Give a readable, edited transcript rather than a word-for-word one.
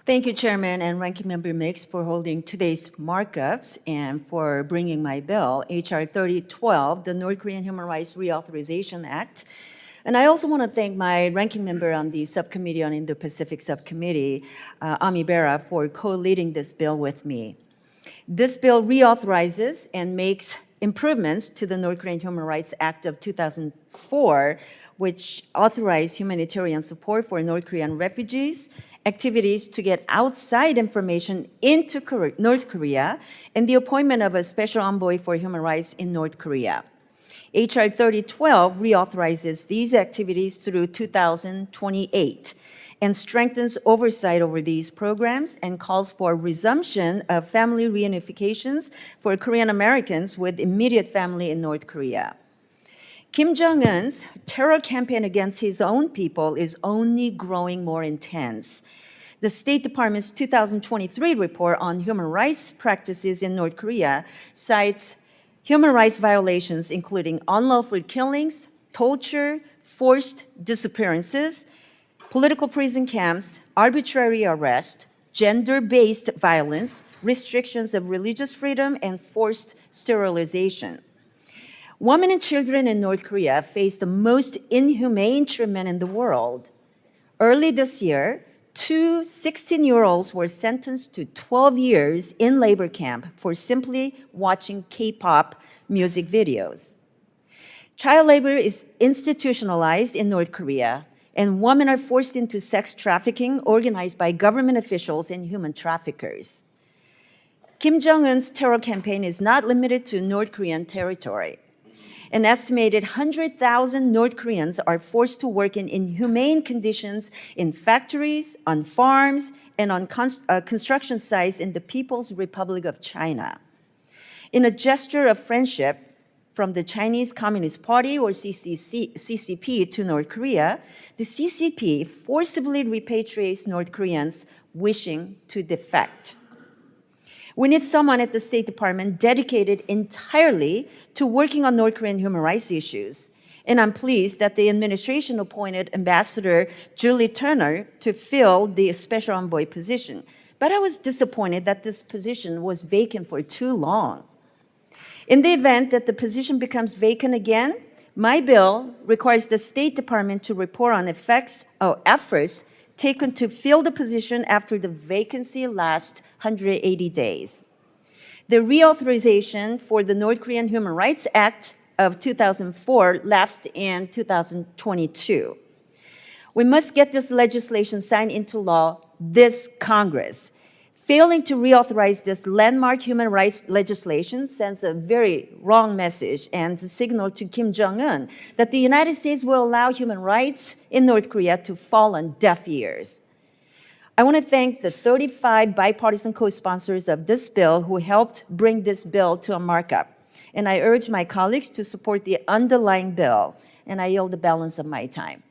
Thank you, Chairman and Ranking Member Mix, for holding today's markups and for bringing my bill, H.R. 3012, the North Korean Human Rights Reauthorization Act. And I also want to thank my ranking member on the Subcommittee on Indo-Pacific Subcommittee, Ami Bera, for co-leading this bill with me. This bill reauthorizes and makes improvements to the North Korean Human Rights Act of 2004, which authorized humanitarian support for North Korean refugees, activities to get outside information into North Korea, and the appointment of a special envoy for human rights in North Korea. H.R. 3012 reauthorizes these activities through 2028 and strengthens oversight over these programs and calls for resumption of family reunifications for Korean Americans with immediate family in North Korea. Kim Jong-un's terror campaign against his own people is only growing more intense. The State Department's 2023 report on human rights practices in North Korea cites human rights violations including unlawful killings, torture, forced disappearances, political prison camps, arbitrary arrest, gender-based violence, restrictions of religious freedom, and forced sterilization. Women and children in North Korea face the most inhumane treatment in the world. Early this year, two 16-year-olds were sentenced to 12 years in labor camp for simply watching K-pop music videos. Child labor is institutionalized in North Korea, and women are forced into sex trafficking organized by government officials and human traffickers. Kim Jong-un's terror campaign is not limited to North Korean territory. An estimated 100,000 North Koreans are forced to work in inhumane conditions in factories, on farms, and on construction sites in the People's Republic of China. In a gesture of friendship from the Chinese Communist Party, or CCP, to North Korea, the CCP forcibly repatriates North Koreans wishing to defect. We need someone at the State Department dedicated entirely to working on North Korean human rights issues. And I'm pleased that the administration appointed Ambassador Julie Turner to fill the special envoy position. But I was disappointed that this position was vacant for too long. In the event that the position becomes vacant again, my bill requires the State Department to report on efforts taken to fill the position after the vacancy lasts 180 days. The reauthorization for the North Korean Human Rights Act of 2004 lapsed in 2022. We must get this legislation signed into law this Congress. Failing to reauthorize this landmark human rights legislation sends a very wrong message and a signal to Kim Jong-un that the United States will allow human rights in North Korea to fall on deaf ears. I want to thank the 35 bipartisan co-sponsors of this bill who helped bring this bill to a markup. And I urge my colleagues to support the underlying bill, and I yield the balance of my time.